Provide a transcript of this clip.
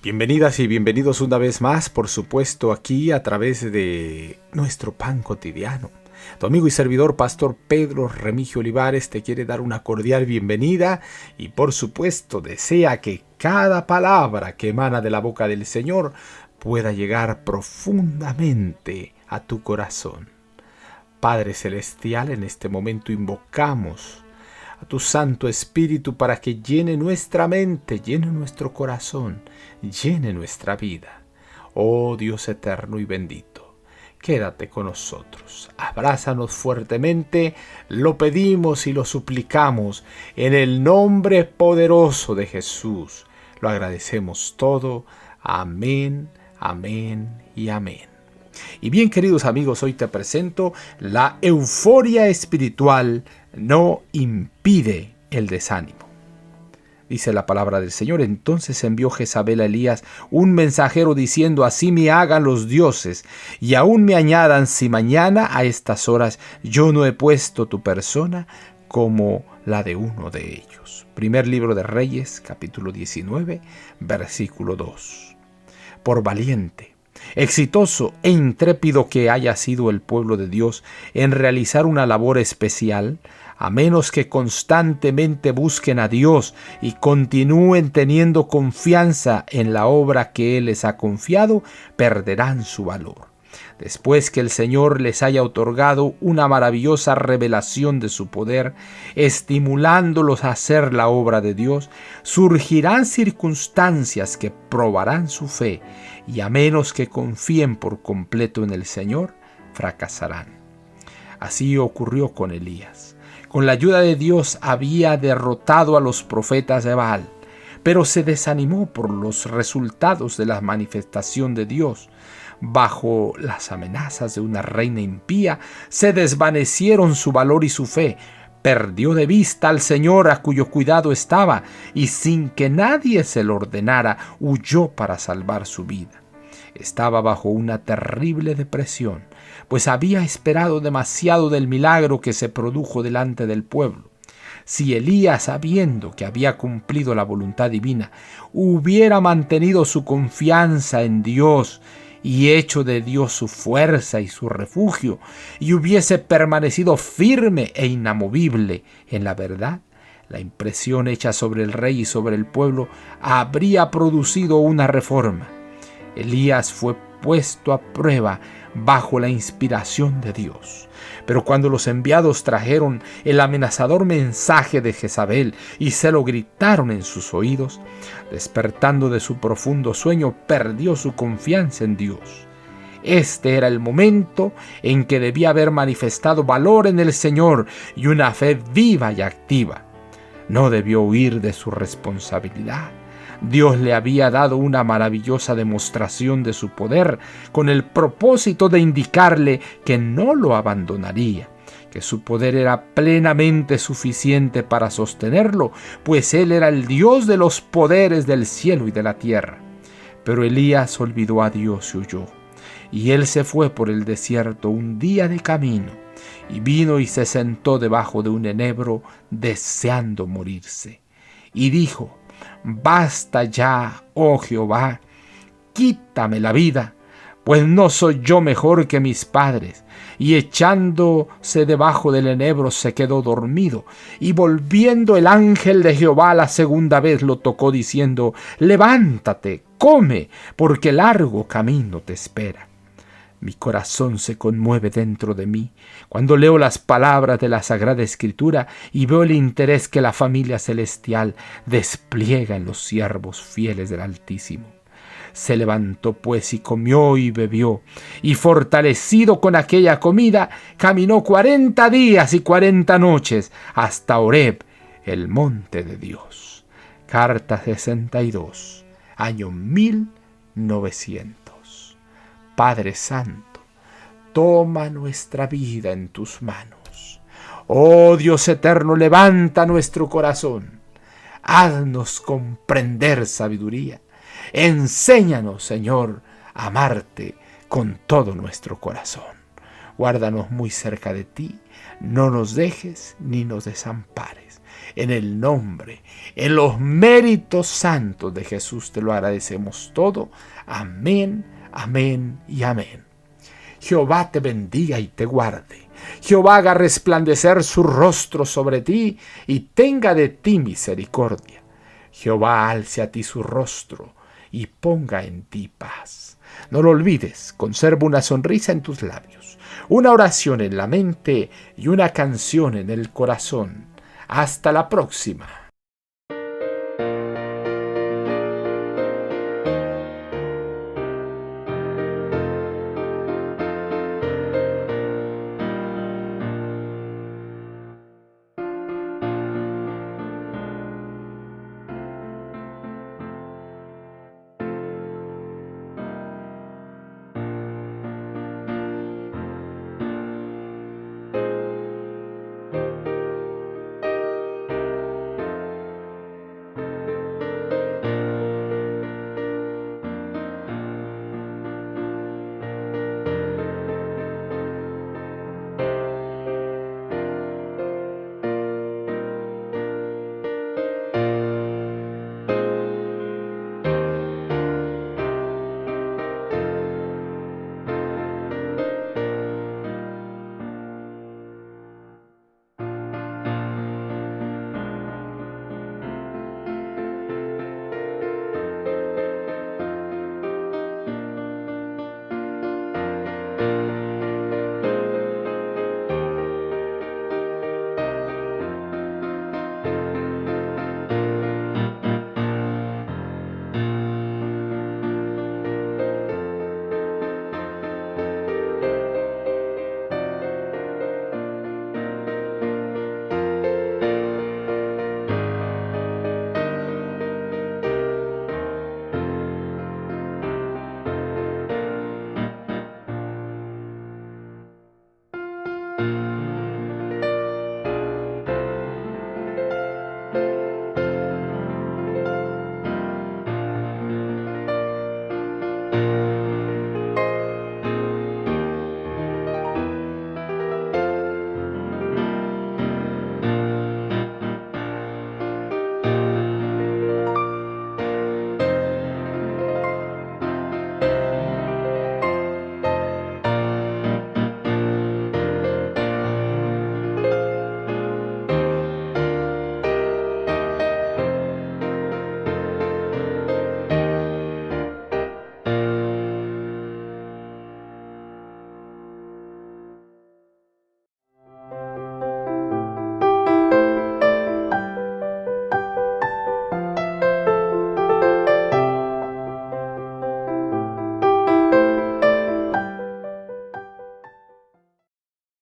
Bienvenidas y bienvenidos una vez más, por supuesto, aquí a través de nuestro pan cotidiano. Tu amigo y servidor, Pastor Pedro Remigio Olivares, te quiere dar una cordial bienvenida y, por supuesto, desea que cada palabra que emana de la boca del Señor pueda llegar profundamente a tu corazón. Padre Celestial, en este momento invocamos a tu Santo Espíritu para que llene nuestra mente, llene nuestro corazón, llene nuestra vida. Oh Dios eterno y bendito, quédate con nosotros, abrázanos fuertemente, lo pedimos y lo suplicamos en el nombre poderoso de Jesús. Lo agradecemos todo. Amén, amén y amén. Y bien, queridos amigos, hoy te presento la euforia espiritual no impide el desánimo. Dice la palabra del Señor: entonces envió Jezabel a Elías un mensajero diciendo: así me hagan los dioses y aún me añadan si mañana a estas horas yo no he puesto tu persona como la de uno de ellos. Primer libro de Reyes, capítulo 19, versículo 2. Por valiente, exitoso e intrépido que haya sido el pueblo de Dios en realizar una labor especial, a menos que constantemente busquen a Dios y continúen teniendo confianza en la obra que Él les ha confiado, perderán su valor. Después que el Señor les haya otorgado una maravillosa revelación de su poder, estimulándolos a hacer la obra de Dios, surgirán circunstancias que probarán su fe y a menos que confíen por completo en el Señor, fracasarán. Así ocurrió con Elías. Con la ayuda de Dios había derrotado a los profetas de Baal, pero se desanimó por los resultados de la manifestación de Dios. Bajo las amenazas de una reina impía, se desvanecieron su valor y su fe. Perdió de vista al Señor a cuyo cuidado estaba, y sin que nadie se lo ordenara, huyó para salvar su vida. Estaba bajo una terrible depresión, pues había esperado demasiado del milagro que se produjo delante del pueblo. Si Elías, sabiendo que había cumplido la voluntad divina, hubiera mantenido su confianza en Dios y hecho de Dios su fuerza y su refugio, y hubiese permanecido firme e inamovible en la verdad, la impresión hecha sobre el rey y sobre el pueblo habría producido una reforma. Elías fue puesto a prueba bajo la inspiración de Dios. Pero cuando los enviados trajeron el amenazador mensaje de Jezabel y se lo gritaron en sus oídos, despertando de su profundo sueño, perdió su confianza en Dios. Este era el momento en que debía haber manifestado valor en el Señor y una fe viva y activa. No debió huir de su responsabilidad. Dios le había dado una maravillosa demostración de su poder con el propósito de indicarle que no lo abandonaría, que su poder era plenamente suficiente para sostenerlo, pues Él era el Dios de los poderes del cielo y de la tierra. Pero Elías olvidó a Dios y huyó, y él se fue por el desierto un día de camino, y vino y se sentó debajo de un enebro deseando morirse, y dijo: basta ya, oh Jehová, quítame la vida, pues no soy yo mejor que mis padres. Y echándose debajo del enebro se quedó dormido, y volviendo el ángel de Jehová la segunda vez lo tocó diciendo: levántate, come, porque largo camino te espera. Mi corazón se conmueve dentro de mí cuando leo las palabras de la Sagrada Escritura y veo el interés que la familia celestial despliega en los siervos fieles del Altísimo. Se levantó pues y comió y bebió, y fortalecido con aquella comida, caminó 40 días y 40 noches hasta Horeb, el monte de Dios. Carta 62, año 1900. Padre Santo, toma nuestra vida en tus manos. Oh Dios eterno, levanta nuestro corazón. Haznos comprender sabiduría. Enséñanos, Señor, a amarte con todo nuestro corazón. Guárdanos muy cerca de ti. No nos dejes ni nos desampares. En el nombre, en los méritos santos de Jesús te lo agradecemos todo. Amén, amén y amén. Jehová te bendiga y te guarde. Jehová haga resplandecer su rostro sobre ti y tenga de ti misericordia. Jehová alce a ti su rostro y ponga en ti paz. No lo olvides, conserva una sonrisa en tus labios, una oración en la mente y una canción en el corazón. Hasta la próxima.